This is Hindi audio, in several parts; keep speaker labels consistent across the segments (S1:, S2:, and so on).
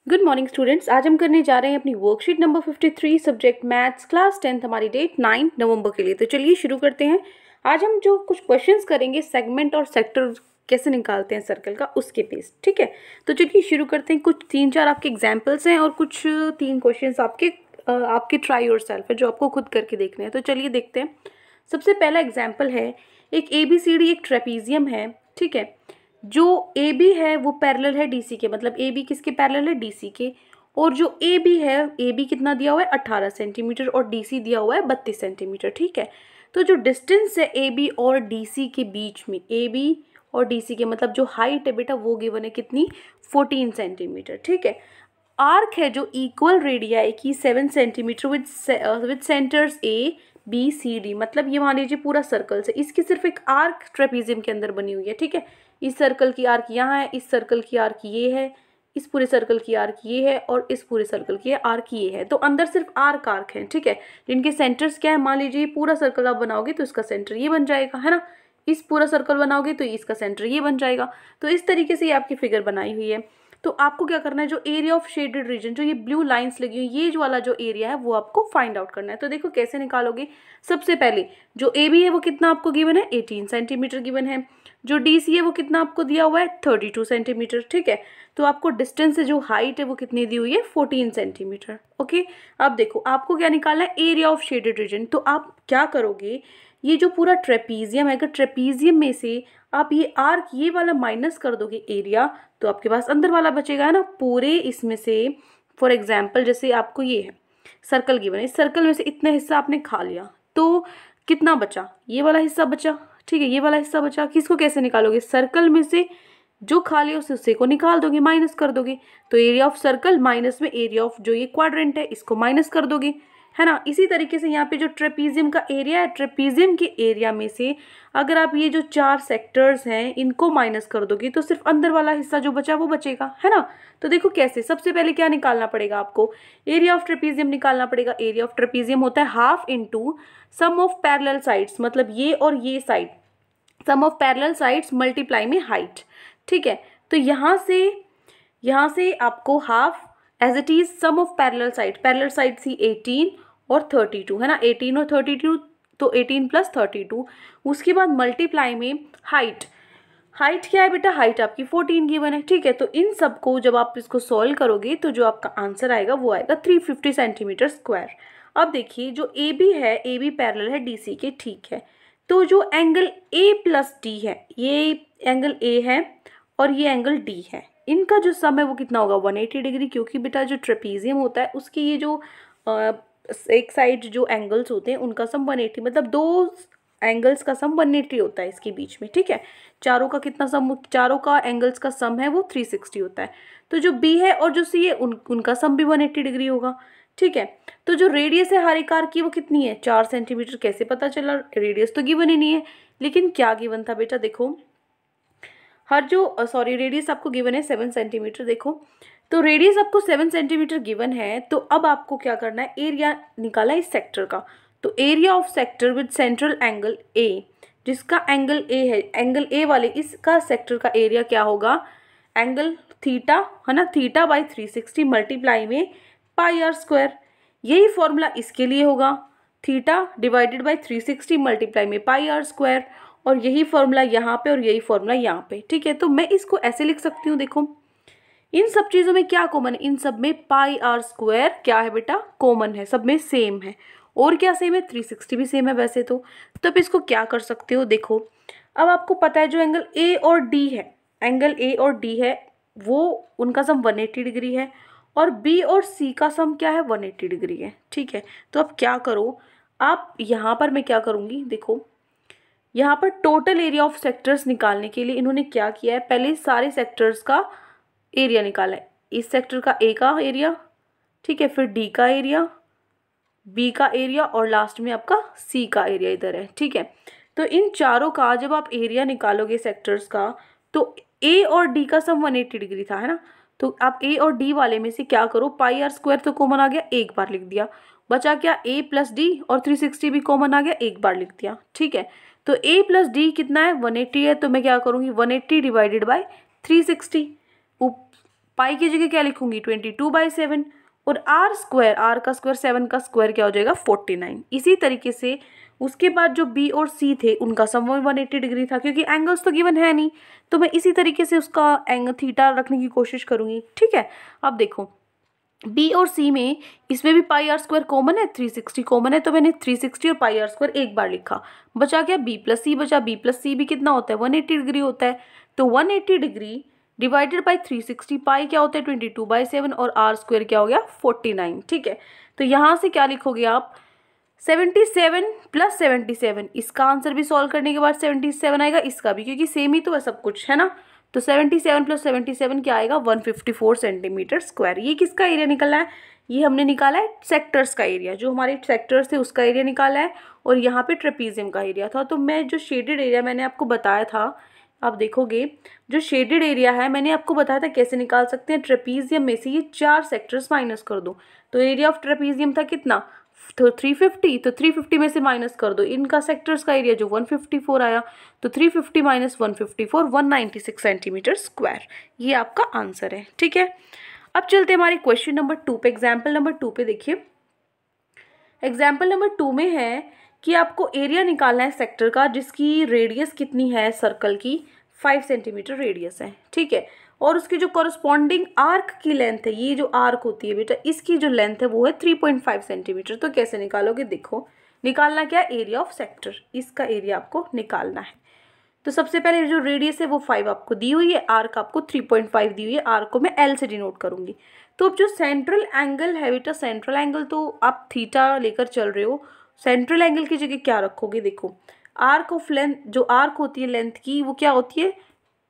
S1: Good morning students. आज हम करने जा रहे हैं अपनी worksheet number 53 subject maths class 10th। हमारी डेट 9 नवंबर के लिए। तो चलिए शुरू करते हैं। आज हम जो कुछ क्वेश्चंस करेंगे सेगमेंट और सेक्टर कैसे निकालते हैं सर्कल का, उसके बेस। ठीक है, तो चलिए शुरू करते हैं। कुछ 3-4 आपके एग्जाम्पल्स हैं और कुछ 3 क्वेश्चंस आपके ट्राई योरसेल्फ है जो आपको खुद करके देखने हैं। तो चलिए देखते हैं। सबसे पहला एग्जाम्पल है, एक ABCD एक ट्रेपीजियम है। ठीक है, जो AB है वो पैरेलल है DC के, मतलब AB किसके पैरेलल है, DC के। और जो AB है, AB कितना दिया हुआ है 18 सेंटीमीटर और DC दिया हुआ है 32 सेंटीमीटर। ठीक है, तो जो डिस्टेंस है AB और DC के बीच में, AB और DC के मतलब जो हाइट है बेटा वो गिवन है कितनी, 14 सेंटीमीटर। ठीक है, आर्क है जो इक्वल रेडियाई की 7 सेंटीमीटर विद सेंटर्स ABCD, मतलब ये मान लीजिए पूरा सर्कल से, इसकी सिर्फ एक आर्क ट्रेपीजियम के अंदर बनी हुई है। ठीक है, इस सर्कल की आर्क यहाँ है, इस सर्कल की आर्क ये है, इस पूरे सर्कल की आर्क ये है और इस पूरे सर्कल की आर्क ये है। तो अंदर सिर्फ आर्क है। ठीक है, जिनके सेंटर्स क्या है, मान लीजिए पूरा सर्कल आप बनाओगे तो इसका सेंटर ये बन जाएगा, है ना। इस पूरा सर्कल बनाओगे तो इसका सेंटर ये बन जाएगा। तो इस तरीके से ये आपकी फिगर बनाई हुई है। तो आपको क्या करना है, जो एरिया ऑफ शेडेड रीजन, जो ये ब्लू लाइंस लगी हुई, ये जो वाला जो एरिया है वो आपको फाइंड आउट करना है। तो देखो कैसे निकालोगे। सबसे पहले जो AB है वो कितना आपको गिवन है, 18 सेंटीमीटर गिवन है। जो DC है वो कितना आपको दिया हुआ है, 32 सेंटीमीटर। ठीक है, तो आपको डिस्टेंस से जो हाइट है वो कितनी दी हुई है, 14 सेंटीमीटर। ओके, अब देखो आपको क्या निकालना है, एरिया ऑफ शेडेड रीजन। तो आप क्या करोगे, ये जो पूरा ट्रेपीजियम है, अगर ट्रेपीजियम में से आप ये आर्क ये वाला माइनस कर दोगे एरिया, तो आपके पास अंदर वाला बचेगा, है ना। पूरे इसमें से फॉर एग्जाम्पल जैसे आपको ये है सर्कल गिवन है, इस सर्कल में से इतना हिस्सा आपने खा लिया तो कितना बचा, ये वाला हिस्सा बचा। ठीक है, ये वाला हिस्सा बचा। किसको कैसे निकालोगे, सर्कल में से जो खा लिया उस हिस्से को निकाल दोगे, माइनस कर दोगे। तो एरिया ऑफ सर्कल माइनस में एरिया ऑफ जो ये क्वाड्रेंट है इसको माइनस कर दोगे, है ना। इसी तरीके से यहाँ पे जो ट्रेपीजियम का एरिया है, ट्रेपीजियम के एरिया में से अगर आप ये जो 4 सेक्टर्स हैं इनको माइनस कर दोगे तो सिर्फ अंदर वाला हिस्सा जो बचा वो बचेगा, है ना। तो देखो कैसे, सबसे पहले क्या निकालना पड़ेगा आपको, एरिया ऑफ ट्रेपीजियम निकालना पड़ेगा। एरिया ऑफ ट्रेपीजियम होता है half into sum of parallel sides, मतलब ये और ये side, sum of parallel sides multiply में हाइट। ठीक है, तो यहाँ से आपको half as it is sum of parallel side थी 18 और 32, है ना। 18 और 32, तो 18 प्लस 32। उसके बाद मल्टीप्लाई में हाइट क्या है बेटा, हाइट आपकी 14 गिवन है। ठीक है, तो इन सबको जब आप इसको सॉल्व करोगे तो जो आपका आंसर आएगा वो आएगा 350 सेंटीमीटर स्क्वायर। अब देखिए जो AB है, AB पैरेलल है DC के। ठीक है, तो जो एंगल A प्लस D है, ये एंगल A है और ये एंगल D है, इनका जो सम है वो कितना होगा, 180 डिग्री। क्योंकि बेटा जो ट्रेपीजियम होता है उसकी ये जो एक साइड जो एंगल्स होते हैं उनका सम 180, मतलब दो एंगल्स का सम 180 होता है इसके बीच में। ठीक है, चारों का कितना सम, चारों का एंगल्स का सम है वो 360 होता है। तो जो B है और जो C है उनका सम भी 180 डिग्री होगा। ठीक है, तो जो रेडियस है हर एक आर्क की वो कितनी है, 4 सेंटीमीटर। कैसे पता चला, रेडियस तो गिवन ही नहीं है, लेकिन क्या गिवन था बेटा, देखो हर जो रेडियस आपको गिवन है 7 सेंटीमीटर। देखो तो रेडियस आपको 7 सेंटीमीटर गिवन है, तो अब आपको क्या करना है, एरिया निकाला इस सेक्टर का। तो area of sector with central angle A, जिसका एंगल A है, एंगल A वाले इसका सेक्टर का एरिया क्या होगा, एंगल थीटा, है ना। थीटा बाई 360 मल्टीप्लाई में पाई आर स्क्वायर। यही फॉर्मूला इसके लिए होगा, थीटा डिवाइडेड बाई 360 मल्टीप्लाई में पाई आर स्क्वायर। और यही फॉर्मूला यहाँ पे और यही फॉर्मूला यहाँ पे। ठीक है, तो मैं इसको ऐसे लिख सकती हूँ, देखो इन सब चीज़ों में क्या कॉमन है, इन सब में पाई आर स्क्वायर क्या है बेटा, कॉमन है, सब में सेम है। और क्या सेम है, 360 भी सेम है वैसे तो। अब इसको क्या कर सकते हो, देखो अब आपको पता है जो एंगल A और D है, एंगल A और D है वो उनका सम 180 डिग्री है और B और C का सम क्या है, 180 डिग्री है। ठीक है, तो अब क्या करो, आप यहाँ पर मैं क्या करूँगी, देखो यहाँ पर टोटल एरिया ऑफ सेक्टर्स निकालने के लिए इन्होंने क्या किया है, पहले सारे सेक्टर्स का एरिया निकाला है। इस सेक्टर का A का एरिया, ठीक है, फिर D का एरिया, B का एरिया और लास्ट में आपका C का एरिया इधर है। ठीक है, तो इन चारों का जब आप एरिया निकालोगे सेक्टर्स का, तो A और D का सम 180 डिग्री था, है ना। तो आप A और D वाले में से क्या करो, पाई आर स्क्वायर तो कॉमन आ गया, एक बार लिख दिया, बचा क्या A प्लस D, और 360 भी कॉमन आ गया, एक बार लिख दिया। ठीक है, तो A प्लस D कितना है, 180 है, तो मैं क्या करूँगी, 180 डिवाइडेड बाई 360, पाई की जगह क्या लिखूंगी 22/7 और आर स्क्वायर, आर का स्क्वायर 7 का स्क्वायर क्या हो जाएगा 49। इसी तरीके से उसके बाद जो बी और सी थे उनका सम 180 डिग्री था, क्योंकि एंगल्स तो गिवन है नहीं, तो मैं इसी तरीके से उसका एंगल थीटा रखने की कोशिश करूंगी। ठीक है, अब देखो बी और सी में इसमें भी पाई आर स्क्वायर कॉमन है, 360 कॉमन है, तो मैंने 360 और पाई आर स्क्वायर एक बार लिखा, बचा क्या बी प्लस सी बचा। बी प्लस सी भी कितना होता है 180 डिग्री होता है, तो 180 डिग्री डिवाइडेड बाई 360, पाई क्या होता है 22/7 और आर स्क्वायर क्या हो गया 49। ठीक है, तो यहाँ से क्या लिखोगे आप 77 प्लस 77, इसका आंसर भी सॉल्व करने के बाद 77 आएगा, इसका भी, क्योंकि सेम ही तो है सब कुछ, है ना। तो 77 प्लस 77 क्या आएगा 154 सेंटीमीटर स्क्वायर। ये किसका एरिया निकला है, ये हमने निकाला है सेक्टर्स का एरिया, जो हमारे सेक्टर्स थे उसका एरिया निकाला है, और यहाँ पे ट्रेपीजियम का एरिया था। तो मैं जो शेडेड एरिया मैंने आपको बताया था, आप देखोगे जो शेडेड एरिया है मैंने आपको बताया था कैसे निकाल सकते हैं, ट्रेपीजियम में से ये 4 सेक्टर्स माइनस कर दो, तो एरिया ऑफ ट्रेपीजियम था कितना तो 350, तो 350 में से माइनस कर दो इनका सेक्टर्स का एरिया जो 154 आया, तो 350 माइनस 154 196 सेंटीमीटर स्क्वायर, ये आपका आंसर है। ठीक है, अब चलते हैं हमारे क्वेश्चन नंबर 2 पे। एग्जाम्पल नंबर 2 पे देखिए, एग्जाम्पल नंबर 2 में है कि आपको एरिया निकालना है सेक्टर का जिसकी रेडियस कितनी है सर्कल की 5 सेंटीमीटर रेडियस है। ठीक है, और उसकी जो कॉरस्पॉन्डिंग आर्क की लेंथ है, ये जो आर्क होती है बेटा इसकी जो लेंथ है वो है 3.5 सेंटीमीटर। तो कैसे निकालोगे, देखो निकालना क्या एरिया ऑफ सेक्टर, इसका एरिया आपको निकालना है। तो सबसे पहले जो रेडियस है वो 5 आपको दी हुई है, आर्क आपको 3.5 दी हुई है, आर्क को मैं एल से डिनोट करूंगी। तो अब जो सेंट्रल एंगल है बेटा, सेंट्रल एंगल तो आप थीटा लेकर चल रहे हो, सेंट्रल एंगल की जगह क्या रखोगे, देखो आर्क ऑफ लेंथ, जो आर्क होती है लेंथ की वो क्या होती है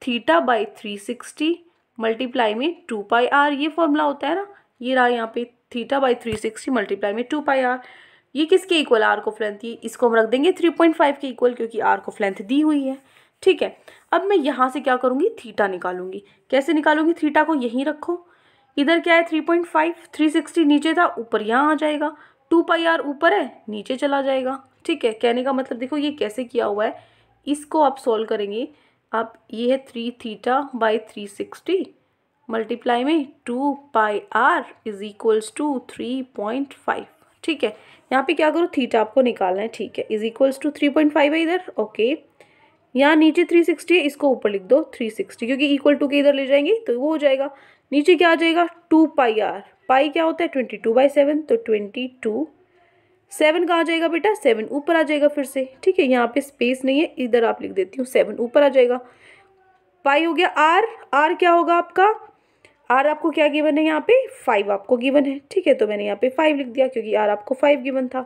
S1: थीटा बाई 360 मल्टीप्लाई में 2πr, ये फॉर्मूला होता है ना, ये रहा यहाँ पे थीटा बाई 360 मल्टीप्लाई में 2πr, ये किसके इक्वल आर्क ऑफ लेंथ, ये इसको हम रख देंगे 3.5 के इक्वल, क्योंकि आर्क ऑफ लेंथ दी हुई है। ठीक है, अब मैं यहाँ से क्या करूँगी थीटा निकालूंगी। कैसे निकालूंगी थीटा को, यहीं रखो, इधर क्या है 3.5, 360 नीचे था ऊपर यहाँ आ जाएगा, 2πr ऊपर है नीचे चला जाएगा। ठीक है, कहने का मतलब देखो ये कैसे किया हुआ है, इसको आप सॉल्व करेंगे आप, ये है 3 थीटा बाई 360 मल्टीप्लाई में 2πr इज इक्वल्स टू 3.5। ठीक है, यहाँ पे क्या करो थीटा आपको निकालना है। ठीक है, इज इक्वल्स टू 3.5 है इधर, ओके, यहाँ नीचे 360 है, इसको ऊपर लिख दो 360, क्योंकि इक्वल टू के इधर ले जाएंगे तो वो हो जाएगा, नीचे क्या आ जाएगा 2πr, पाई क्या होता है 22/7, तो 22, 7 कहाँ जाएगा बेटा 7 ऊपर आ जाएगा फिर से। ठीक है, यहाँ पे स्पेस नहीं है, इधर आप लिख देती हूँ 7 ऊपर आ जाएगा, पाई हो गया आर, आर क्या होगा आपका, आर आपको क्या गिवन है यहाँ पे 5 आपको गिवन है। ठीक है, तो मैंने यहाँ पे 5 लिख दिया क्योंकि आर आपको 5 गिवन था।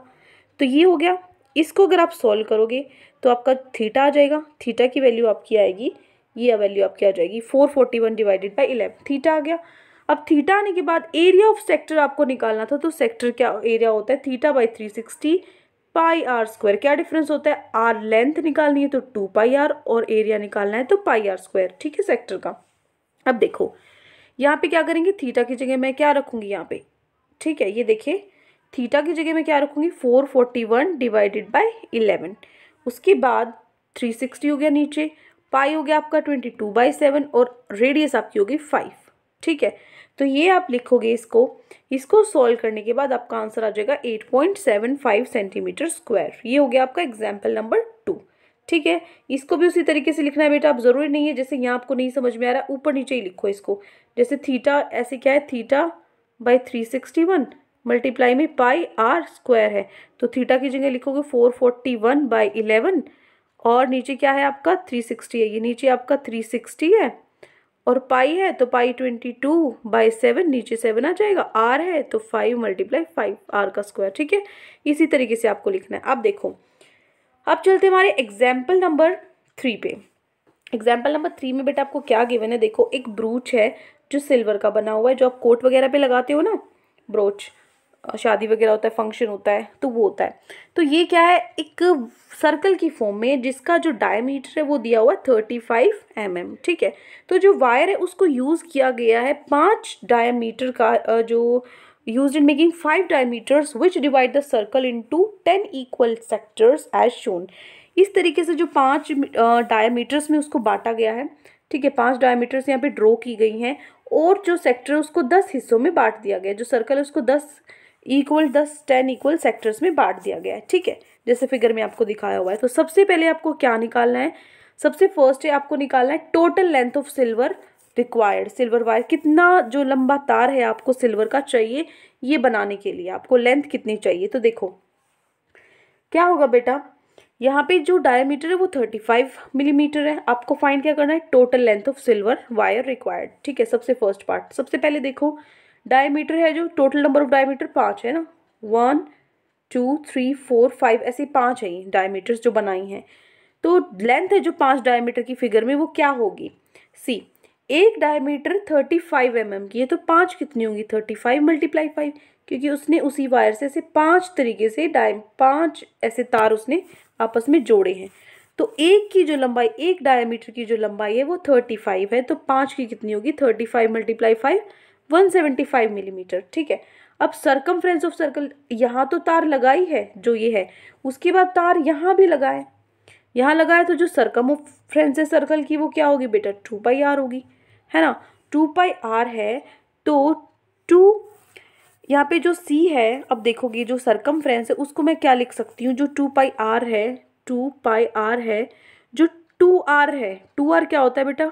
S1: तो ये हो गया, इसको अगर आप सॉल्व करोगे तो आपका थीटा आ जाएगा, थीटा की वैल्यू आपकी आएगी, ये वैल्यू आपकी आ जाएगी 441 डिवाइडेड बाई 11, थीटा आ गया। अब थीटा आने के बाद एरिया ऑफ सेक्टर आपको निकालना था, तो सेक्टर क्या एरिया होता है theta by 360 pi r square, क्या डिफरेंस होता है आर लेंथ निकालनी है तो 2πr और एरिया निकालना है तो पाई आर स्क्वायर। ठीक है सेक्टर का। अब देखो यहाँ पे क्या करेंगे, थीटा की जगह मैं क्या रखूंगी यहाँ पे, ठीक है ये देखिए थीटा की जगह मैं क्या रखूंगी 441 डिवाइडेड बाई 11, उसके बाद 360 हो गया नीचे, पाई हो गया आपका 22/7 और रेडियस आपकी होगी 5। ठीक है, तो ये आप लिखोगे, इसको सॉल्व करने के बाद आपका आंसर आ जाएगा 8.75 सेंटीमीटर स्क्वायर। ये हो गया आपका एग्जाम्पल नंबर 2। ठीक है, इसको भी उसी तरीके से लिखना है बेटा, आप जरूरी नहीं है जैसे यहाँ आपको नहीं समझ में आ रहा ऊपर नीचे ही लिखो इसको, जैसे थीटा ऐसे क्या है थीटा बाई 361 मल्टीप्लाई में पाई आर स्क्वायर है, तो थीटा की जगह लिखोगे 441/11 और नीचे क्या है आपका 360 है, ये नीचे आपका 360 है और पाई है तो पाई 22/7 नीचे 7 आ जाएगा, आर है तो 5 × 5 आर का स्क्वायर। ठीक है, इसी तरीके से आपको लिखना है। अब देखो, अब चलते हमारे एग्जाम्पल नंबर 3 पे। एग्जाम्पल नंबर 3 में बेटा आपको क्या गिवन है, देखो एक ब्रूच है जो सिल्वर का बना हुआ है, जो आप कोट वगैरह पे लगाते हो ना, ब्रोच शादी वगैरह होता है फंक्शन होता है तो वो होता है। तो ये क्या है एक सर्कल की फॉर्म में जिसका जो डायमीटर है वो दिया हुआ है 35 mm। ठीक है, तो जो वायर है उसको यूज़ किया गया है 5 डायमीटर का, जो used in making 5 diameters which divide the circle into 10 equal sectors as shown। इस तरीके से जो 5 डायमीटर्स में उसको बांटा गया है, ठीक है, 5 डायमीटर्स यहाँ पे ड्रॉ की गई हैं और जो सेक्टर है उसको 10 हिस्सों में बांट दिया गया है। जो सर्कल है उसको 10 इक्वल सेक्टर्स में बांट दिया गया है। ठीक है, जैसे फिगर में आपको दिखाया हुआ है। तो सबसे पहले आपको क्या निकालना है, सबसे फर्स्ट है आपको निकालना है total length of silver required. Silver wire कितना जो लंबा तार है आपको सिल्वर का चाहिए ये बनाने के लिए, आपको लेंथ कितनी चाहिए। तो देखो क्या होगा बेटा, यहाँ पे जो डायमीटर है वो 35 मिलीमीटर है। आपको फाइंड क्या करना है, total length of silver wire required. ठीक है, सबसे फर्स्ट पार्ट, सबसे पहले देखो डायमीटर है जो टोटल नंबर ऑफ डायमीटर 5 है ना, 1 2 3 4 5 ऐसे 5 है ये डायमीटर्स जो बनाई हैं। तो लेंथ है जो 5 डायमीटर की फिगर में वो क्या होगी, सी एक डायमीटर 35 mm की है तो 5 कितनी होंगी, 35 × 5, क्योंकि उसने उसी वायर से ऐसे 5 तरीके से 5 ऐसे तार उसने आपस में जोड़े हैं। तो एक की जो लंबाई, एक डायमीटर की जो लंबाई है वो 35 है, तो 5 की कितनी होगी, 35 × 5 175 मिलीमीटर। ठीक है, अब सर्कमफ्रेंस ऑफ सर्कल, यहाँ तो तार लगाई है जो ये है, उसके बाद तार यहाँ भी लगाए, यहाँ लगाए तो जो सर्कमफ्रेंस है सर्कल की वो क्या होगी बेटा, 2πr होगी, है ना। 2πr है तो 2 यहाँ पे जो c है, अब देखोगे जो सर्कमफ्रेंस है उसको मैं क्या लिख सकती हूँ, जो 2πr है, 2πr है, जो 2r है, 2r क्या होता है बेटा,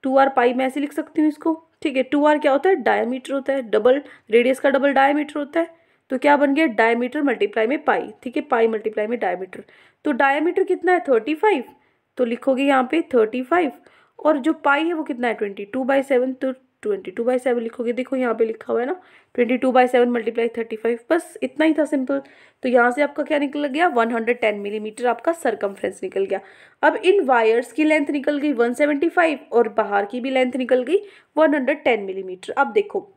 S1: 2r पाई मैं ऐसे लिख सकती हूँ इसको। ठीक है, 2r क्या होता है, डायमीटर होता है, डबल रेडियस का डबल डायमीटर होता है। तो क्या बन गया, डायमीटर मल्टीप्लाई में पाई। ठीक है, पाई मल्टीप्लाई में डायमीटर। तो डायमीटर कितना है 35, तो लिखोगे यहाँ पे 35, और जो पाई है वो कितना है 22/7, तो 22/7 लिखोगे। देखो यहाँ पे लिखा हुआ है ना 22/7 × 35, बस इतना ही था, सिंपल। तो यहाँ से आपका क्या निकल गया, 110 मिलीमीटर आपका सरकमफ्रेंस निकल गया। अब इन वायर्स की लेंथ निकल गई 175 और बाहर की भी लेंथ निकल गई 110 मिलीमीटर। अब देखो,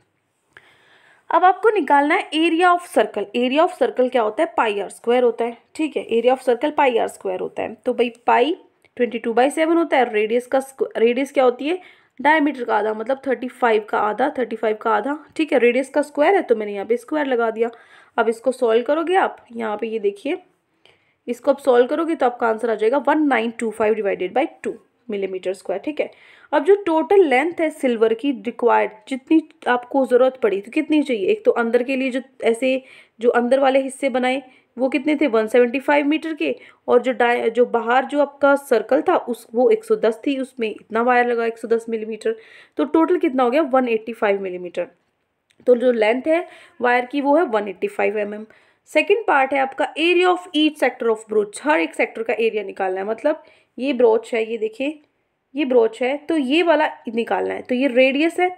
S1: अब आपको निकालना है area of circle. Area of circle क्या होता है, πr² होता है। ठीक है, एरिया ऑफ सर्कल πr² होता है। तो भाई पाई 22/7 होता है, रेडियस क्या होती है, डायमीटर का आधा, मतलब 35 का आधा, 35 का आधा। ठीक है, रेडियस का स्क्वायर है तो मैंने यहाँ पे स्क्वायर लगा दिया। अब इसको सॉल्व करोगे आप, यहाँ पे ये देखिए, इसको आप सॉल्व करोगे तो आपका आंसर आ जाएगा 1925 / 2 मिलीमीटर स्क्वायर। ठीक है, अब जो टोटल लेंथ है सिल्वर की रिक्वायर्ड, जितनी आपको ज़रूरत पड़ी तो कितनी चाहिए, एक तो अंदर के लिए जो ऐसे जो अंदर वाले हिस्से बनाए वो कितने थे 175 मीटर के, और जो बाहर जो आपका सर्कल था उस वो 110 थी, उसमें इतना वायर लगा 110 मिलीमीटर। तो टोटल कितना हो गया 185 मिलीमीटर। तो जो लेंथ है वायर की वो है 185 mm। सेकेंड पार्ट है आपका area of each sector of brooch. हर एक सेक्टर का एरिया निकालना है, मतलब ये ब्रोच है, ये देखिए ये ब्रोच है तो ये वाला निकालना है, तो ये रेडियस है।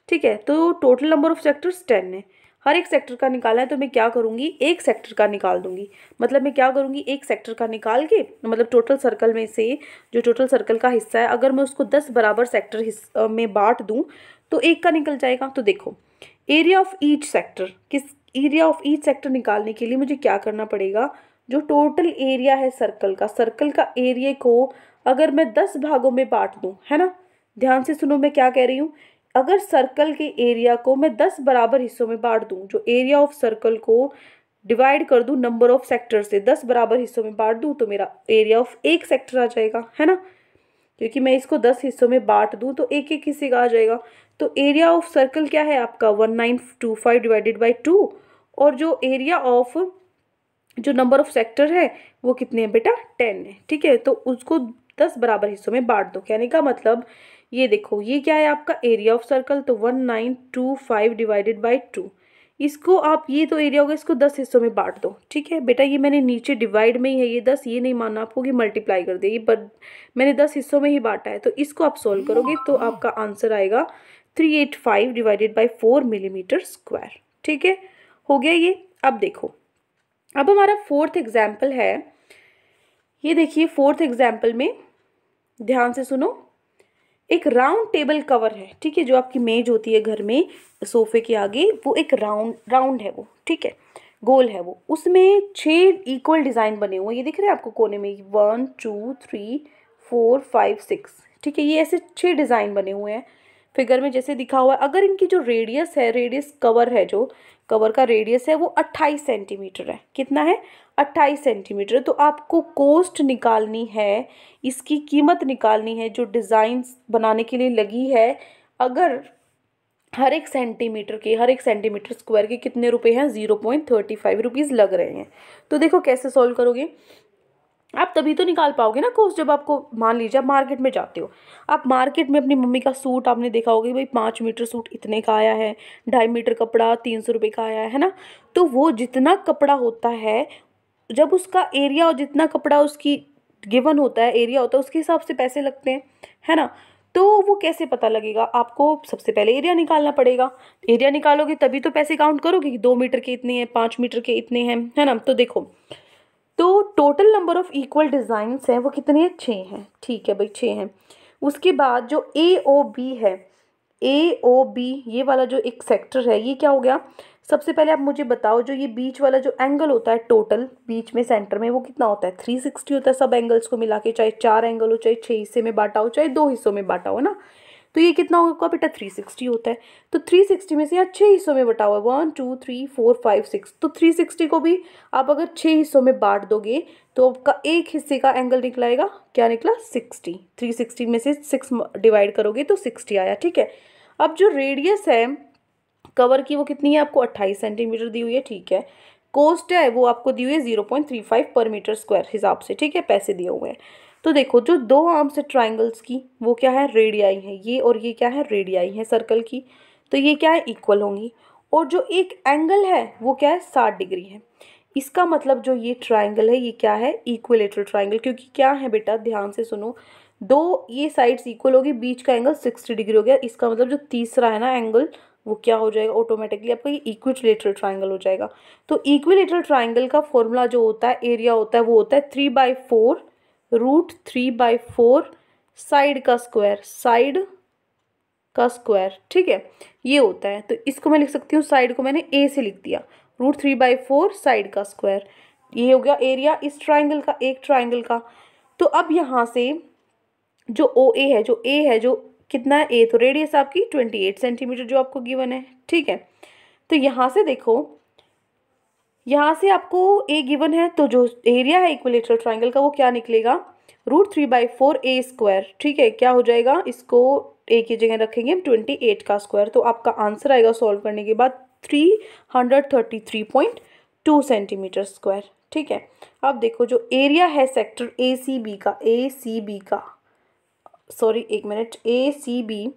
S1: ठीक है, तो टोटल नंबर ऑफ सेक्टर्स 10 है, हर एक सेक्टर का निकालना है। तो मैं क्या करूँगी, एक सेक्टर का निकाल दूंगी, मतलब मैं क्या करूँगी, एक सेक्टर का निकाल के, मतलब टोटल सर्कल में से जो टोटल सर्कल का हिस्सा है अगर मैं उसको 10 बराबर सेक्टर में बांट दूँ तो एक का निकल जाएगा। तो देखो area of each sector, area of each sector निकालने के लिए मुझे क्या करना पड़ेगा, जो टोटल एरिया है सर्कल का एरिया को अगर मैं 10 भागों में बांट दूं, है ना, ध्यान से सुनो मैं क्या कह रही हूँ, अगर सर्कल के एरिया को मैं 10 बराबर हिस्सों में बांट दूं, जो एरिया ऑफ सर्कल को डिवाइड कर दूं नंबर ऑफ सेक्टर से, 10 बराबर हिस्सों में बांट दूं तो मेरा एरिया ऑफ एक सेक्टर आ जाएगा, है ना, क्योंकि मैं इसको 10 हिस्सों में बांट दूं तो एक एक हिस्से का आ जाएगा। तो एरिया ऑफ सर्कल क्या है आपका 1925 / 2, और जो एरिया ऑफ जो नंबर ऑफ सेक्टर है वो कितने हैं बेटा 10 है। ठीक है, तो उसको 10 बराबर हिस्सों में बांट दो, कहने का मतलब ये देखो ये क्या है आपका एरिया ऑफ सर्कल, तो 1925 / 2, इसको आप, ये तो एरिया होगा, इसको 10 हिस्सों में बांट दो। ठीक है बेटा, ये मैंने नीचे डिवाइड में ही है ये 10, ये नहीं मानना आपको कि मल्टीप्लाई कर दे, ये बट मैंने 10 हिस्सों में ही बांटा है। तो इसको आप सोल्व करोगे तो आपका आंसर आएगा 385 / 4 मिलीमीटर स्क्वायर। ठीक है, हो गया ये। अब देखो, अब हमारा फोर्थ एग्जाम्पल है, ये देखिए फोर्थ एग्जाम्पल में ध्यान से सुनो, एक राउंड टेबल कवर है। ठीक है, जो आपकी मेज होती है घर में सोफे के आगे, वो एक राउंड है वो, ठीक है, गोल है वो, उसमें 6 इक्वल डिज़ाइन बने हुए हैं, ये दिख रहे हैं आपको कोने में 1 2 3 4 5 6। ठीक है, ये ऐसे 6 डिज़ाइन बने हुए हैं। फिगर में जैसे दिखा हुआ है, अगर इनकी जो रेडियस है, रेडियस कवर है, जो कवर का रेडियस है वो 28 सेंटीमीटर है। कितना है? 28 सेंटीमीटर। तो आपको कॉस्ट निकालनी है, इसकी कीमत निकालनी है जो डिज़ाइन बनाने के लिए लगी है। अगर हर एक सेंटीमीटर स्क्वायर के कितने रुपए हैं? 0.35 रुपीज़ लग रहे हैं। तो देखो कैसे सॉल्व करोगे आप, तभी तो निकाल पाओगे ना कॉस्ट। जब आपको, मान लीजिए आप मार्केट में जाते हो, आप मार्केट में अपनी मम्मी का सूट आपने देखा होगा भाई 5 मीटर सूट इतने का आया है, 2.5 मीटर कपड़ा 300 रुपये का आया है ना। तो वो जितना कपड़ा होता है, जब उसका एरिया और जितना कपड़ा उसकी गिवन होता है, एरिया होता है, उसके हिसाब से पैसे लगते हैं, है ना। तो वो कैसे पता लगेगा? आपको सबसे पहले एरिया निकालना पड़ेगा। एरिया निकालोगे तभी तो पैसे काउंट करोगे कि 2 मीटर के इतने हैं, 5 मीटर के इतने हैं, है ना। तो देखो, तो total number of equal designs हैं वो कितने हैं? 6 हैं। ठीक है भाई, 6 हैं। उसके बाद जो ए ओ बी है, ए ओ बी ये वाला जो एक सेक्टर है, ये क्या हो गया? सबसे पहले आप मुझे बताओ, जो ये बीच वाला जो एंगल होता है टोटल बीच में सेंटर में, वो कितना होता है? 360 होता है सब एंगल्स को मिला के, चाहे 4 एंगल हो, चाहे 6 हिस्से में बांटा हो, चाहे 2 हिस्सों में बांटा हो ना। तो ये कितना होगा बेटा? 360 होता है। तो 360 में से यहाँ 6 हिस्सों में बटा हुआ है, 1 2 3 4 5 6। तो 360 को भी आप अगर 6 हिस्सों में बांट दोगे तो आपका एक हिस्से का एंगल निकलाएगा, क्या निकला? 60। 360 में से 6 डिवाइड करोगे तो 60 आया। ठीक है। अब जो रेडियस है कवर की वो कितनी है? आपको 28 सेंटीमीटर दी हुई है। ठीक है। कॉस्ट है वो आपको दी हुई है 0.35 पर मीटर स्क्वायर हिसाब से। ठीक है, पैसे दिए हुए हैं। तो देखो, जो 2 आर्म्स है ट्राइंगल्स की, वो क्या है? रेडियाई है। ये और ये क्या है? रेडियाई है सर्कल की। तो ये क्या है? इक्वल होंगी। और जो एक एंगल है वो क्या है? 60 डिग्री है। इसका मतलब जो ये ट्राइंगल है ये क्या है? Equilateral triangle. क्योंकि क्या है बेटा, ध्यान से सुनो, 2 ये साइड्स इक्वल होगी, बीच का एंगल 60 डिग्री हो गया। इसका मतलब जो तीसरा है ना एंगल, वो क्या हो जाएगा? ऑटोमेटिकली आपका ये इक्विलेटरल ट्राइंगल हो जाएगा। तो इक्विलेटरल ट्राइंगल का फॉर्मूला जो होता है, एरिया होता है, वो होता है 3/4 √3/4 साइड का स्क्वायर, साइड का स्क्वायर। ठीक है, ये होता है। तो इसको मैं लिख सकती हूँ, साइड को मैंने ए से लिख दिया, √3/4 साइड का स्क्वायर। ये हो गया एरिया इस ट्राइंगल का, एक ट्राइंगल का। तो अब यहाँ से जो ओ ए है, जो कितना है? ए, तो रेडियस आपकी 28 सेंटीमीटर जो आपको गिवन है। ठीक है। तो यहाँ से देखो, यहाँ से आपको ए गिवन है, तो जो एरिया है इक्विलेटरल ट्राइंगल का वो क्या निकलेगा? √3/4 ए स्क्वायर। ठीक है, क्या हो जाएगा? इसको ए की जगह रखेंगे हम 28 का स्क्वायर। तो आपका आंसर आएगा सॉल्व करने के बाद 333.2 सेंटीमीटर स्क्वायर। ठीक है। अब देखो, जो एरिया है सेक्टर ए सी बी का, ए सी बी,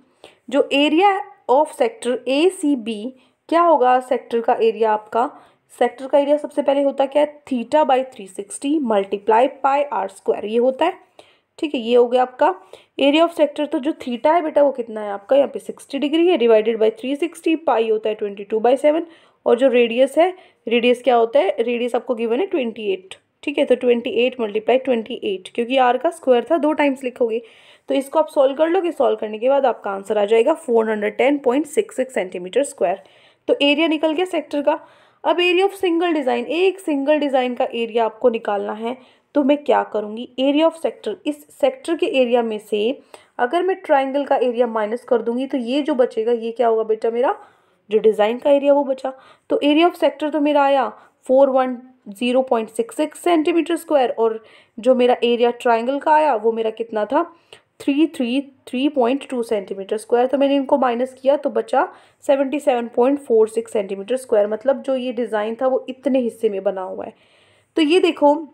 S1: जो area of sector A C B क्या होगा? सेक्टर का एरिया आपका, सेक्टर का एरिया सबसे पहले होता क्या है? θ/360 मल्टीप्लाई पाई आर स्क्वायर, ये होता है। ठीक है, ये हो गया आपका एरिया ऑफ सेक्टर। तो जो थीटा है बेटा वो कितना है आपका? यहाँ पे 60 डिग्री है, डिवाइडेड बाई 360, पाई होता है 22/7। और जो रेडियस है, रेडियस क्या होता है? रेडियस आपको गिवन है 28। ठीक है, तो 28 मल्टीप्लाई 28, क्योंकि आर का स्क्वायर था, 2 टाइम्स लिखोगे। तो इसको आप सॉल्व कर लोगे, सॉल्व करने के बाद आपका आंसर आ जाएगा 410.66 सेंटीमीटर स्क्वायर। तो एरिया निकल गया सेक्टर का। अब एरिया ऑफ सिंगल डिज़ाइन, एक सिंगल डिज़ाइन का एरिया आपको निकालना है। तो मैं क्या करूँगी? एरिया ऑफ सेक्टर, इस सेक्टर के एरिया में से अगर मैं ट्राइंगल का एरिया माइनस कर दूंगी तो ये जो बचेगा ये क्या होगा बेटा? मेरा जो डिज़ाइन का एरिया वो बचा। तो एरिया ऑफ सेक्टर तो मेरा आया 410.66 सेंटीमीटर स्क्वायर, और जो मेरा एरिया ट्राइंगल का आया वो मेरा कितना था? 333.2 सेंटीमीटर स्क्वायर। तो मैंने इनको माइनस किया तो बचा 77.46 सेंटीमीटर स्क्वायर। मतलब जो ये डिज़ाइन था वो इतने हिस्से में बना हुआ है। तो ये देखो,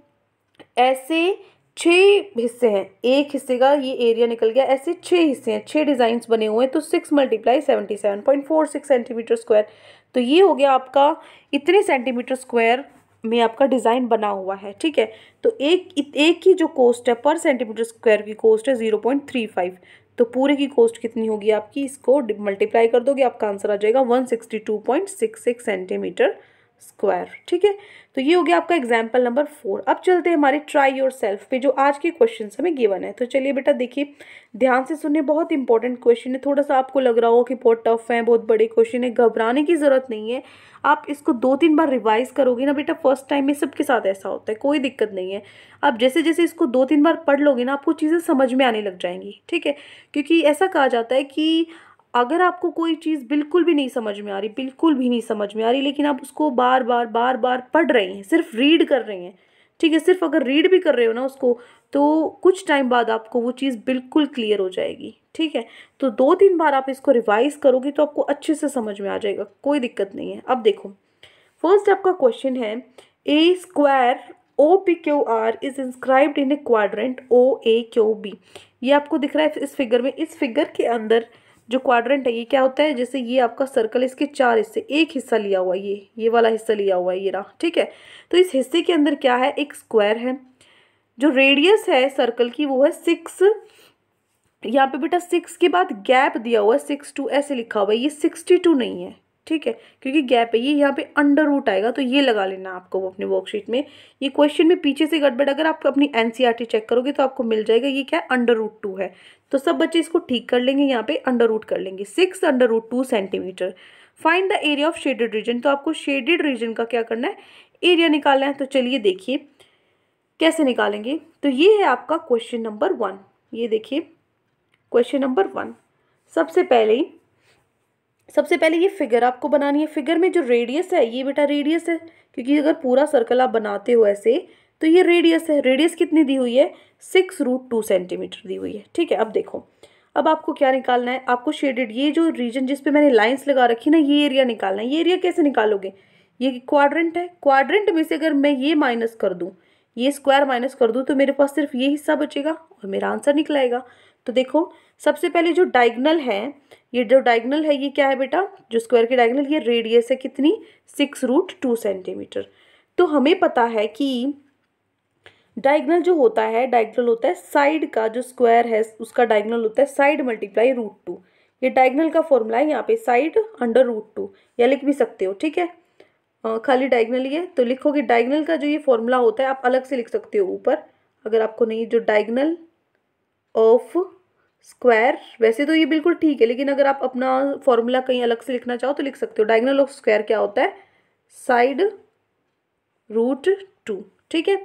S1: ऐसे 6 हिस्से हैं, एक हिस्से का ये एरिया निकल गया, ऐसे 6 हिस्से हैं, 6 डिज़ाइंस बने हुए हैं। तो 6 × 77.46 सेंटीमीटर स्क्वायर। तो ये हो गया आपका, इतने सेंटीमीटर स्क्वायर में आपका डिज़ाइन बना हुआ है। ठीक है। तो एक की जो कॉस्ट है, पर सेंटीमीटर स्क्वायर की कॉस्ट है 0.35। तो पूरे की कॉस्ट कितनी होगी आपकी? इसको मल्टीप्लाई कर दोगे, आपका आंसर आ जाएगा 162.66 सेंटीमीटर स्क्वायर। ठीक है। तो ये हो गया आपका एग्जाम्पल नंबर 4। अब चलते हैं हमारे ट्राई योर सेल्फ पे, जो आज के क्वेश्चन हमें गिवन है। तो चलिए बेटा देखिए, ध्यान से सुनिए, बहुत इंपॉर्टेंट क्वेश्चन है। थोड़ा सा आपको लग रहा हो कि बहुत टफ है, बहुत बड़े क्वेश्चन है, घबराने की ज़रूरत नहीं है। आप इसको 2-3 बार रिवाइज करोगे ना बेटा, फर्स्ट टाइम में सबके साथ ऐसा होता है, कोई दिक्कत नहीं है। आप जैसे जैसे इसको 2-3 बार पढ़ लोगे ना, आपको चीज़ें समझ में आने लग जाएंगी। ठीक है। क्योंकि ऐसा कहा जाता है कि अगर आपको कोई चीज़ बिल्कुल भी नहीं समझ में आ रही, बिल्कुल भी नहीं समझ में आ रही, लेकिन आप उसको बार बार पढ़ रहे हैं, सिर्फ रीड कर रहे हैं, ठीक है, सिर्फ अगर रीड भी कर रहे हो ना उसको, तो कुछ टाइम बाद आपको वो चीज़ बिल्कुल क्लियर हो जाएगी, ठीक है। तो 2-3 बार आप इसको रिवाइज करोगे तो आपको अच्छे से समझ में आ जाएगा, कोई दिक्कत नहीं है। अब देखो, फर्स्ट आपका क्वेश्चन है, a square O P Q R is inscribed in a quadrant O A Q B. ये आपको दिख रहा है इस फिगर में। इस फिगर के अंदर जो क्वाड्रेंट है ये क्या होता है, जैसे ये आपका सर्कल, इसके 4 हिस्से, एक हिस्सा लिया हुआ है, ये वाला हिस्सा लिया हुआ है, ये रहा, ठीक है। तो इस हिस्से के अंदर क्या है, एक स्क्वायर है, जो रेडियस है सर्कल की वो है 6। यहाँ पे बेटा 6 के बाद गैप दिया हुआ है 62 ऐसे लिखा हुआ है, ये 62 नहीं है, ठीक है, क्योंकि गैप है, ये यहाँ पे अंडर रूट आएगा, तो ये लगा लेना आपको वो अपने वर्कशीट में। ये क्वेश्चन में पीछे से गड़बड़, अगर आप अपनी एनसीईआरटी चेक करोगे तो आपको मिल जाएगा, ये क्या है, अंडर रूट 2 है। तो सब बच्चे इसको ठीक कर लेंगे, यहाँ पे अंडर रूट कर लेंगे, 6 √2 centimetre. Find the area of shaded region. तो आपको शेडेड रीजन का क्या करना है, एरिया निकालना है। तो चलिए देखिए कैसे निकालेंगे। तो ये है आपका क्वेश्चन नंबर 1। ये देखिए क्वेश्चन नंबर 1, सबसे पहले ये फिगर आपको बनानी है। फिगर में जो रेडियस है, ये बेटा रेडियस है, क्योंकि अगर पूरा सर्कल आप बनाते हो ऐसे तो ये रेडियस है। रेडियस कितनी दी हुई है, 6 √2 सेंटीमीटर दी हुई है, ठीक है। अब देखो, अब आपको क्या निकालना है, आपको शेडेड, ये जो रीजन जिस पे मैंने लाइंस लगा रखी ना, ये एरिया निकालना है। ये एरिया कैसे निकालोगे, ये क्वाड्रेंट है, क्वाड्रेंट में से अगर मैं ये माइनस कर दूँ, ये स्क्वायर माइनस कर दूँ, तो मेरे पास सिर्फ ये हिस्सा बचेगा और मेरा आंसर निकलाएगा। तो देखो, सबसे पहले जो डायगोनल है, ये जो डायगोनल है ये क्या है बेटा, जो स्क्वायर की डायगोनल, ये रेडियस है कितनी, 6 √2 सेंटीमीटर। तो हमें पता है कि डायगोनल जो होता है, डायगोनल होता है साइड का, जो स्क्वायर है उसका डायगोनल होता है साइड मल्टीप्लाई √2। ये डायगोनल का फॉर्मूला है, यहाँ पे साइड अंडर √2 या लिख भी सकते हो, ठीक है। खाली डायगोनल ही है तो लिखोगे, डायगोनल का जो ये फॉर्मूला होता है आप अलग से लिख सकते हो ऊपर, अगर आपको नहीं, जो डायगोनल ऑफ स्क्वायर, वैसे तो ये बिल्कुल ठीक है, लेकिन अगर आप अपना फॉर्मूला कहीं अलग से लिखना चाहो तो लिख सकते हो। डायगोनल ऑफ स्क्वायर क्या होता है, साइड √2, ठीक है।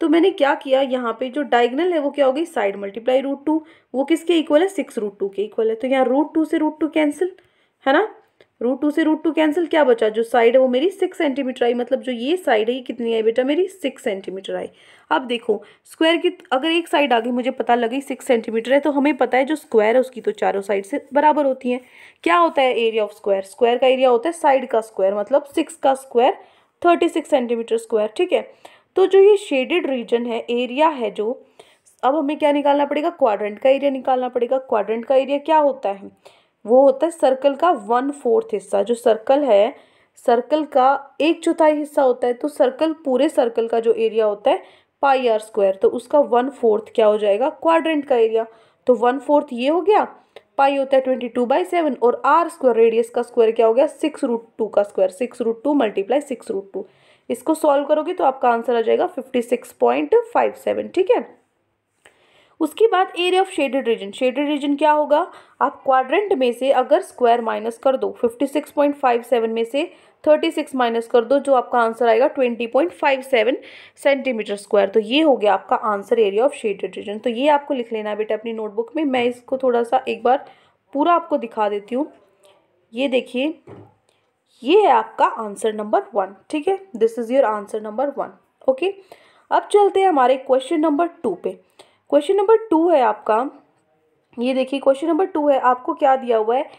S1: तो मैंने क्या किया, यहाँ पे जो डायगोनल है वो क्या हो गई, साइड मल्टीप्लाई √2, वो किसके इक्वल है, 6 √2 के इक्वल है। तो यहाँ √2 से √2 कैंसिल, है ना, √2 से √2 कैंसिल, क्या बचा, जो साइड है वो मेरी 6 सेंटीमीटर आई, मतलब जो ये साइड है ये कितनी आई बेटा, मेरी 6 सेंटीमीटर आई। अब देखो, स्क्वायर की अगर एक साइड आ गई, मुझे पता लगी 6 सेंटीमीटर है, तो हमें पता है जो स्क्वायर है उसकी तो चारों साइड से बराबर होती है। क्या होता है एरिया ऑफ स्क्वायर, स्क्वायर का एरिया होता है साइड का स्क्वायर, मतलब 6 का स्क्वायर 36 सेंटीमीटर स्क्वायर, ठीक है। तो जो ये शेडेड रीजन है, एरिया है जो, अब हमें क्या निकालना पड़ेगा, क्वाड्रेंट का एरिया निकालना पड़ेगा। क्वाड्रेंट का एरिया क्या होता है, वो होता है सर्कल का 1/4 हिस्सा। जो सर्कल है, सर्कल का 1/4 हिस्सा होता है, तो सर्कल, पूरे सर्कल का जो एरिया होता है πr², तो उसका 1/4 क्या हो जाएगा, क्वाड्रेंट का एरिया। तो 1/4 ये हो गया, पाई होता है 22/7, और r² रेडियस का स्क्वायर क्या हो गया, 6 √2 का स्क्वायर, 6 √2 मल्टीप्लाई 6 √2। इसको सॉल्व करोगे तो आपका आंसर आ जाएगा 56.57, ठीक है। उसके बाद area of shaded region, shaded region क्या होगा, आप क्वाड्रेंट में से अगर स्क्वायर माइनस कर दो, 56.57 में से 36 माइनस कर दो, जो आपका आंसर आएगा 20.57 सेंटीमीटर स्क्वायर। तो ये हो गया आपका answer, area of shaded region. तो ये आपको लिख लेना है बेटा अपनी नोटबुक में। मैं इसको थोड़ा सा एक बार पूरा आपको दिखा देती हूँ। ये देखिए, ये है आपका आंसर नंबर 1, ठीक है, this is your answer number 1, okay. अब चलते हैं हमारे क्वेश्चन नंबर 2 पे। क्वेश्चन नंबर 2 है आपका, ये देखिए क्वेश्चन नंबर 2 है, आपको क्या दिया हुआ है,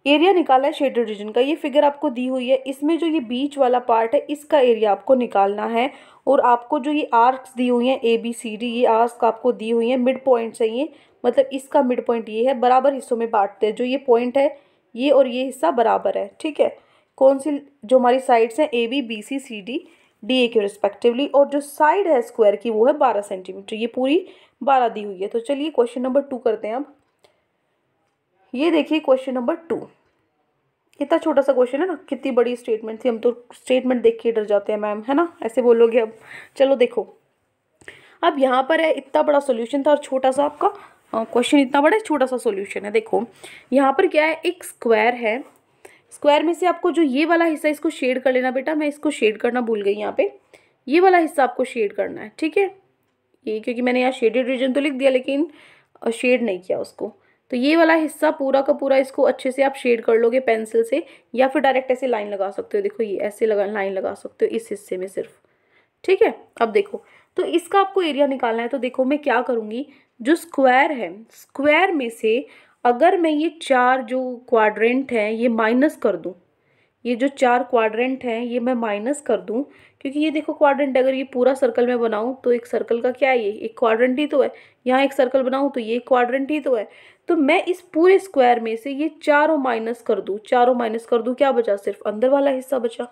S1: एरिया निकालना है शेडेड रीजन का। ये फिगर आपको दी हुई है, इसमें जो ये बीच वाला पार्ट है इसका एरिया आपको निकालना है, और आपको जो ये आर्क्स दी हुई हैं ABCD, ये आर्क्स आपको दी हुई हैं, मिड पॉइंट्स है ये, मतलब इसका मिड पॉइंट ये है, बराबर हिस्सों में बांटते हैं, जो ये पॉइंट है ये और ये हिस्सा बराबर है, ठीक है। कौन सी, जो हमारी साइड्स हैं AB BC CD DA के रिस्पेक्टिवली, और जो साइड है स्क्वायर की वो है 12 सेंटीमीटर, ये पूरी 12 दी हुई है। तो चलिए क्वेश्चन नंबर 2 करते हैं अब। ये देखिए क्वेश्चन नंबर 2, इतना छोटा सा क्वेश्चन है ना, कितनी बड़ी स्टेटमेंट थी, हम तो स्टेटमेंट देख के डर जाते हैं मैम, है ना, ऐसे बोलोगे। अब चलो देखो, अब यहाँ पर है, इतना बड़ा सॉल्यूशन था और छोटा सा आपका क्वेश्चन, इतना बड़ा छोटा सा सॉल्यूशन है। देखो यहाँ पर क्या है, एक स्क्वायर है, स्क्वायर में से आपको जो ये वाला हिस्सा, इसको शेड कर लेना बेटा, मैं इसको शेड करना भूल गई, यहाँ पे ये वाला हिस्सा आपको शेड करना है, ठीक है। ये क्योंकि मैंने यहाँ शेडेड रीजन तो लिख दिया लेकिन शेड नहीं किया उसको, तो ये वाला हिस्सा पूरा का पूरा इसको अच्छे से आप शेड कर लोगे पेंसिल से, या फिर डायरेक्ट ऐसे लाइन लगा सकते हो। देखो ये ऐसे लगा लाइन लगा सकते हो इस हिस्से में सिर्फ, ठीक है। अब देखो, तो इसका आपको एरिया निकालना है। तो देखो मैं क्या करूँगी, जो स्क्वायर है, स्क्वायर में से अगर मैं ये 4 जो क्वाड्रेंट हैं ये माइनस कर दूँ, ये जो 4 क्वाड्रेंट हैं ये मैं माइनस कर दूं, क्योंकि ये देखो क्वाड्रेंट अगर ये पूरा सर्कल में बनाऊं तो एक सर्कल का क्या है, ये एक क्वाड्रेंट ही तो है। यहाँ एक सर्कल बनाऊं तो ये क्वाड्रेंट ही तो है। तो मैं इस पूरे स्क्वायर में से ये चारों माइनस कर दूं, चारों माइनस कर दूं, क्या बचा, सिर्फ अंदर वाला हिस्सा बचा।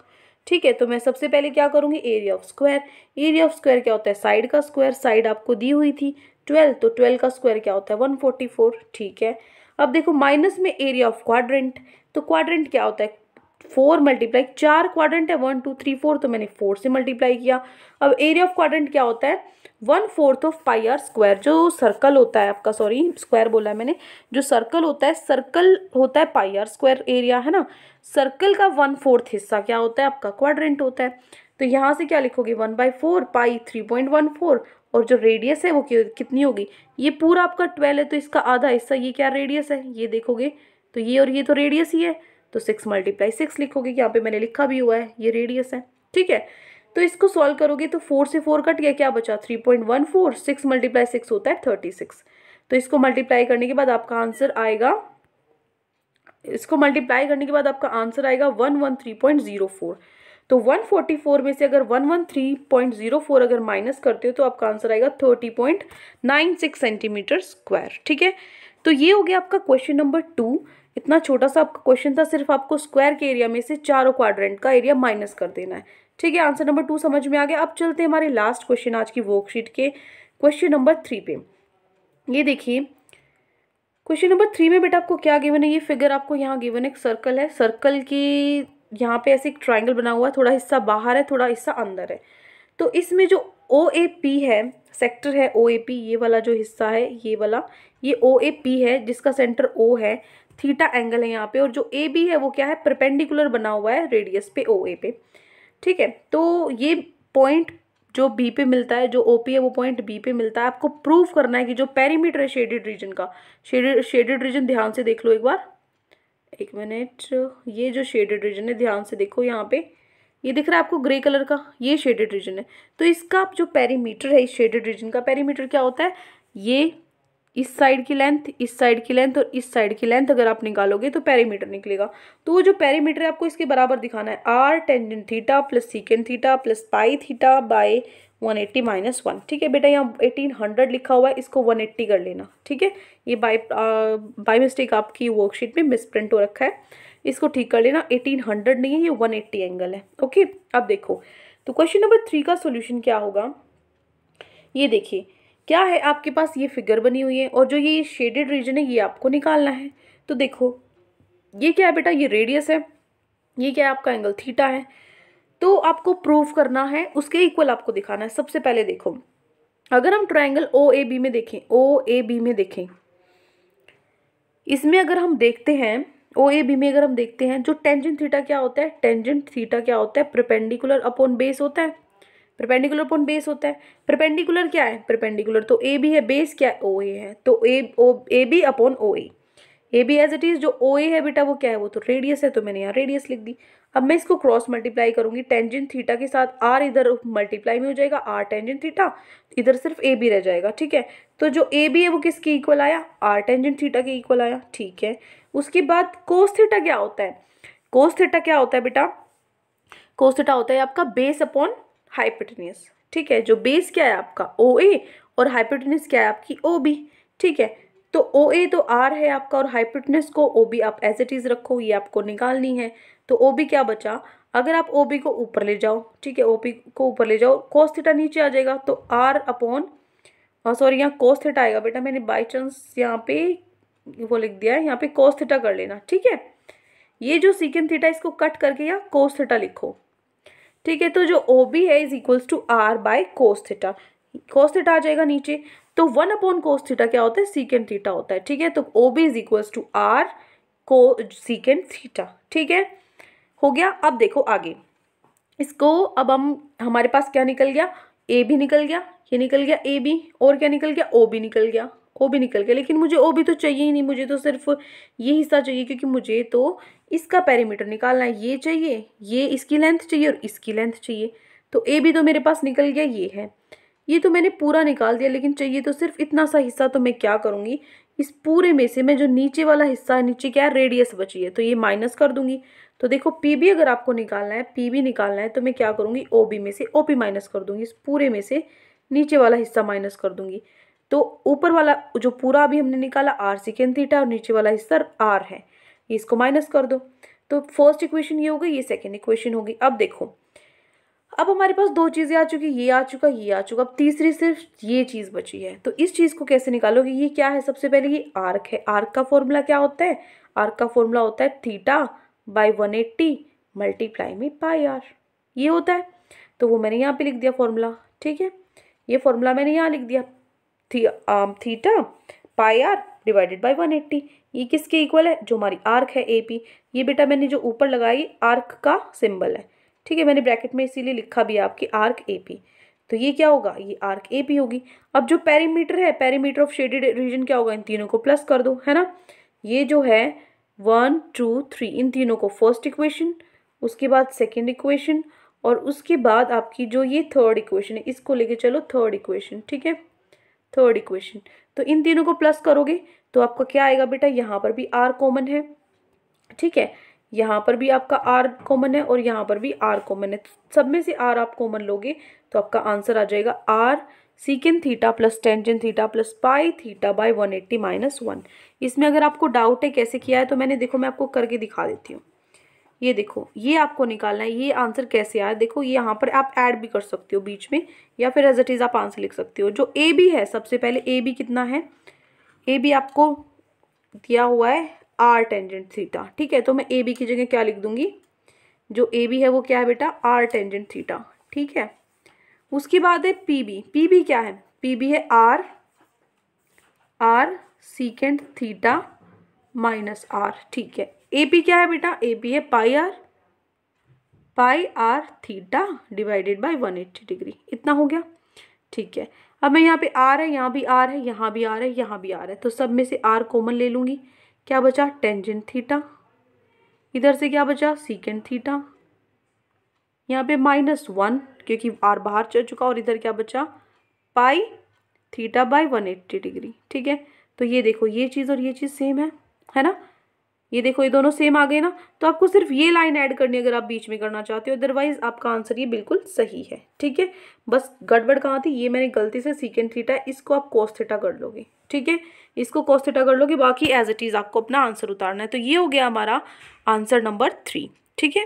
S1: ठीक है, तो मैं सबसे पहले क्या करूंगी, area of square. Area of square क्या होता है, साइड का स्क्वायर। साइड आपको दी हुई थी 12, तो 12 का स्क्वायर क्या होता है 144। ठीक है, अब देखो माइनस में एरिया ऑफ क्वाड्रेंट। तो क्वाड्रेंट क्या होता है, 4 मल्टीप्लाई, 4 क्वाड्रेंट है 1 2 3 4, तो मैंने 4 से मल्टीप्लाई किया। अब एरिया ऑफ क्वाड्रेंट क्या होता है, 1/4 ऑफ पाई आर स्क्वायर। जो सर्कल होता है आपका, सॉरी स्क्वायर बोला है मैंने, जो सर्कल होता है, सर्कल होता है पाई आर स्क्वायर एरिया, है ना। सर्कल का 1/4 हिस्सा क्या होता है आपका, क्वाड्रेंट होता है। तो यहाँ से क्या लिखोगे, 1/4 पाई 3.14, और जो रेडियस है वो कितनी होगी, ये पूरा आपका 12 है, तो इसका आधा हिस्सा ये क्या रेडियस है, ये देखोगे तो ये और ये तो रेडियस ही है, तो 6 × 6 लिखोगे, यहाँ पे मैंने लिखा भी हुआ है, ये रेडियस है। ठीक है, तो इसको सॉल्व करोगे तो 4 से 4 कट गया, क्या बचा 3.14, 6 × 6 होता है 36। तो इसको मल्टीप्लाई करने के बाद आपका आंसर आएगा, इसको मल्टीप्लाई करने के बाद आपका आंसर आएगा 113.04। तो 144 में से अगर 113.04 अगर माइनस करते हो तो आपका आंसर आएगा 30.96 सेंटीमीटर स्क्वायर। ठीक है, तो ये हो गया आपका क्वेश्चन नंबर 2। इतना छोटा सा आपका क्वेश्चन था, सिर्फ आपको स्क्वायर के एरिया में से चारों क्वाड्रेंट का एरिया माइनस कर देना है। ठीक है, आंसर नंबर 2 समझ में आ गया। अब चलते हैं हमारे लास्ट क्वेश्चन आज की वर्कशीट के, क्वेश्चन नंबर 3 पे। ये देखिए क्वेश्चन नंबर 3 में बेटा आपको क्या गिवन है, ये फिगर आपको यहाँ गिवन, एक सर्कल है, सर्कल की यहाँ पे ऐसे एक ट्राइंगल बना हुआ है, थोड़ा हिस्सा बाहर है थोड़ा हिस्सा अंदर है। तो इसमें जो OAP है, सेक्टर है OAP, ये वाला जो हिस्सा है ये वाला, ये OAP है जिसका सेंटर O है, थीटा एंगल है यहाँ पे, और जो AB है वो क्या है, परपेंडिकुलर बना हुआ है रेडियस पे OA पे। ठीक है, तो ये पॉइंट जो बी पे मिलता है, जो ओपी है वो पॉइंट बी पे मिलता है। आपको प्रूव करना है कि जो पेरीमीटर है शेडेड रीजन का, शेडेड रीजन ध्यान से देख लो एक बार, एक मिनट, ये जो शेडेड रीजन है ध्यान से देखो, यहाँ पे ये दिख रहा है आपको ग्रे कलर का, ये शेडेड रीजन है। तो इसका जो पेरीमीटर है इस शेडेड रीजन का, पेरीमीटर क्या होता है, ये इस साइड की लेंथ, इस साइड की लेंथ और इस साइड की लेंथ अगर आप निकालोगे तो पेरीमीटर निकलेगा। तो वो जो पेरीमीटर है आपको इसके बराबर दिखाना है, r tangent theta plus secant theta plus pi theta by 180 - 1। ठीक है बेटा, यहाँ 1800 लिखा हुआ है, इसको 180 कर लेना। ठीक है, ये बाय मिस्टेक आपकी वर्कशीट में मिसप्रिंट हो रखा है, इसको ठीक कर लेना, 1800 नहीं है ये 180 एंगल है। ओके, अब देखो तो क्वेश्चन नंबर 3 का सोल्यूशन क्या होगा, ये देखिए क्या है आपके पास, ये फिगर बनी हुई है और जो ये शेडेड रीजन है ये आपको निकालना है। तो देखो ये क्या है बेटा, ये रेडियस है, ये क्या है आपका एंगल थीटा है। तो आपको प्रूव करना है, उसके इक्वल आपको दिखाना है। सबसे पहले देखो, अगर हम ट्रायंगल OAB में देखें, OAB में देखें, इसमें अगर हम देखते हैं OAB में अगर हम देखते हैं, जो टेंजेंट थीटा क्या होता है, टेंजेंट थीटा क्या होता है, परपेंडिकुलर अपॉन बेस होता है, परपेंडिकुलर अपॉन बेस होता है। परपेंडिकुलर क्या है, परपेंडिकुलर तो AB है, बेस क्या है OA है, तो AB upon OA, AB as it is, जो OA है बेटा वो क्या है, वो तो रेडियस है, तो मैंने यहाँ रेडियस लिख दी। अब मैं इसको क्रॉस मल्टीप्लाई करूंगी, टेंजेंट थीटा के साथ R इधर मल्टीप्लाई में हो जाएगा, R टेंजेंट थीटा, इधर सिर्फ AB रह जाएगा। ठीक है, तो जो AB है वो किसके इक्वल आया, R टेंजेंट थीटा के इक्वल आया। ठीक है, उसके बाद कोस थीटा क्या होता है, कोस थीटा क्या होता है बेटा, कोस थीटा होता है आपका बेस अपॉन हाइपोटेन्यूज। ठीक है, जो बेस क्या है आपका OA और हाइपोटेन्यूज क्या है आपकी OB। ठीक है, तो OA तो R है आपका और हाइपोटेन्यूज को OB आप एज इट इज रखो, ये आपको निकालनी है। तो OB क्या बचा, अगर आप OB को ऊपर ले जाओ, ठीक है OB को ऊपर ले जाओ, कोस थीटा नीचे आ जाएगा, तो R अपॉन, सॉरी यहाँ कोस थीटा आएगा बेटा, मैंने बाई चांस यहाँ पे वो लिख दिया है, यहाँ पे कोस थीटा कर लेना। ठीक है, ये जो सीकेंट थीटा इसको कट करके यहाँ कोस थीटा लिखो। ठीक है, तो जो OB है is equals to R by cos theta, cos theta आ जाएगा नीचे, तो 1 अपॉन कोस थीटा क्या होता है, सीकेंट थीटा होता है। ठीक है, तो OB is equals to R को सीकेंट थीटा। ठीक है, हो गया। अब देखो आगे इसको, अब हम हमारे पास क्या निकल गया, AB निकल गया, ये निकल गया AB, और क्या निकल गया, OB निकल गया, ओ बी निकल गया, लेकिन मुझे ओ बी तो चाहिए ही नहीं, मुझे तो सिर्फ ये हिस्सा चाहिए, क्योंकि मुझे तो इसका पेरीमीटर निकालना है। ये चाहिए, ये इसकी लेंथ चाहिए और इसकी लेंथ चाहिए। तो ए बी तो मेरे पास निकल गया, ये है, ये तो मैंने पूरा निकाल दिया, लेकिन चाहिए तो सिर्फ इतना सा हिस्सा। तो मैं क्या करूँगी, इस पूरे में से मैं जो नीचे वाला हिस्सा है, नीचे क्या है, रेडियस बची है, तो ये माइनस कर दूंगी। तो देखो पी बी अगर आपको निकालना है, पी बी निकालना है, तो मैं क्या करूँगी, ओ बी में से ओ पी माइनस कर दूंगी, इस पूरे में से नीचे वाला हिस्सा माइनस कर दूंगी। तो ऊपर वाला जो पूरा अभी हमने निकाला आर सेकेंड थीटा, और नीचे वाला हिस्सा आर है, इसको माइनस कर दो। तो फर्स्ट इक्वेशन ये हो गई, ये सेकेंड इक्वेशन होगी। अब देखो, अब हमारे पास दो चीज़ें आ चुकी, ये आ चुका, ये आ चुका, अब तीसरी सिर्फ ये चीज़ बची है। तो इस चीज़ को कैसे निकालोगे, ये क्या है, सबसे पहले ये आर्क है। आर्क का फॉर्मूला क्या होता है, आर्क का फॉर्मूला होता है थीटा बाई 180 मल्टीप्लाई में पाई आर, ये होता है। तो वो मैंने यहाँ पे लिख दिया फॉर्मूला, ठीक है, ये फॉर्मूला मैंने यहाँ लिख दिया, theta pi r divided by 180। ये किसके इक्वल है, जो हमारी आर्क है ए पी। ये बेटा मैंने जो ऊपर लगाई आर्क का सिंबल है, ठीक है, मैंने ब्रैकेट में इसीलिए लिखा भी है आपकी आर्क ए पी। तो ये क्या होगा, ये आर्क ए पी होगी। अब जो पेरीमीटर है, पेरीमीटर ऑफ शेडेड रीजन क्या होगा, इन तीनों को प्लस कर दो, है ना। ये जो है 1 2 3, इन तीनों को फर्स्ट इक्वेशन, उसके बाद सेकेंड इक्वेशन, और उसके बाद आपकी जो ये थर्ड इक्वेशन है, इसको लेके चलो थर्ड इक्वेशन, ठीक है, थर्ड इक्वेशन। तो इन तीनों को प्लस करोगे तो आपका क्या आएगा बेटा, यहाँ पर भी आर कॉमन है, ठीक है, यहाँ पर भी आपका आर कॉमन है और यहाँ पर भी आर कॉमन है। सब में से आर आप कॉमन लोगे तो आपका आंसर आ जाएगा r secant theta plus tangent theta plus pi theta by 180 minus 1। इसमें अगर आपको डाउट है कैसे किया है, तो मैंने देखो मैं आपको करके दिखा देती हूँ। ये देखो, ये आपको निकालना है, ये आंसर कैसे आया। देखो ये यहाँ पर आप ऐड भी कर सकते हो बीच में, या फिर एज इट इज आप आंसर लिख सकते हो। जो ए बी है, सबसे पहले ए बी कितना है, ए बी आपको दिया हुआ है आर टेंजेंट थीटा, ठीक है। तो मैं ए बी की जगह क्या लिख दूंगी, जो ए बी है वो क्या है बेटा, आर टेंजेंट थीटा, ठीक है। उसके बाद है पी बी, पी बी क्या है, पी बी है r secant theta minus r, ठीक है। ए पी क्या है बेटा, ए पी है pi R theta divided by 180 degree, इतना हो गया, ठीक है। अब मैं यहाँ पे आर है, यहाँ भी आर है, यहाँ भी आर है, यहाँ भी आर है, तो सब में से आर कॉमन ले लूँगी। क्या बचा, टेंजेंट थीटा, इधर से क्या बचा, सीकेंड थीटा, यहाँ पे -1 क्योंकि आर बाहर चल चुका, और इधर क्या बचा, पाई थीटा बाई 180 डिग्री, ठीक है। तो ये देखो, ये चीज़ और ये चीज़ सेम है ना, ये देखो ये दोनों सेम आ गए ना। तो आपको सिर्फ ये लाइन ऐड करनी है अगर आप बीच में करना चाहते हो, अदरवाइज आपका आंसर ये बिल्कुल सही है, ठीक है। बस गड़बड़ कहाँ थी, ये मैंने गलती से सीकेंड थीटा, इसको आप कोस थीटा कर लोगे, ठीक है, इसको कोस थीटा कर लोगे, बाकी एज इट इज आपको अपना आंसर उतारना है। तो ये हो गया हमारा आंसर नंबर 3, ठीक है।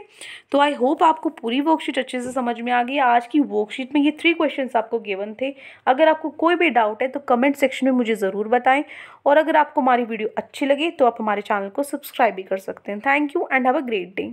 S1: तो आई होप आपको पूरी वर्कशीट अच्छे से समझ में आ गई। आज की वर्कशीट में ये 3 क्वेश्चंस आपको गिवन थे। अगर आपको कोई भी डाउट है तो कमेंट सेक्शन में मुझे ज़रूर बताएं, और अगर आपको हमारी वीडियो अच्छी लगे तो आप हमारे चैनल को सब्सक्राइब भी कर सकते हैं। Thank you and have a great day.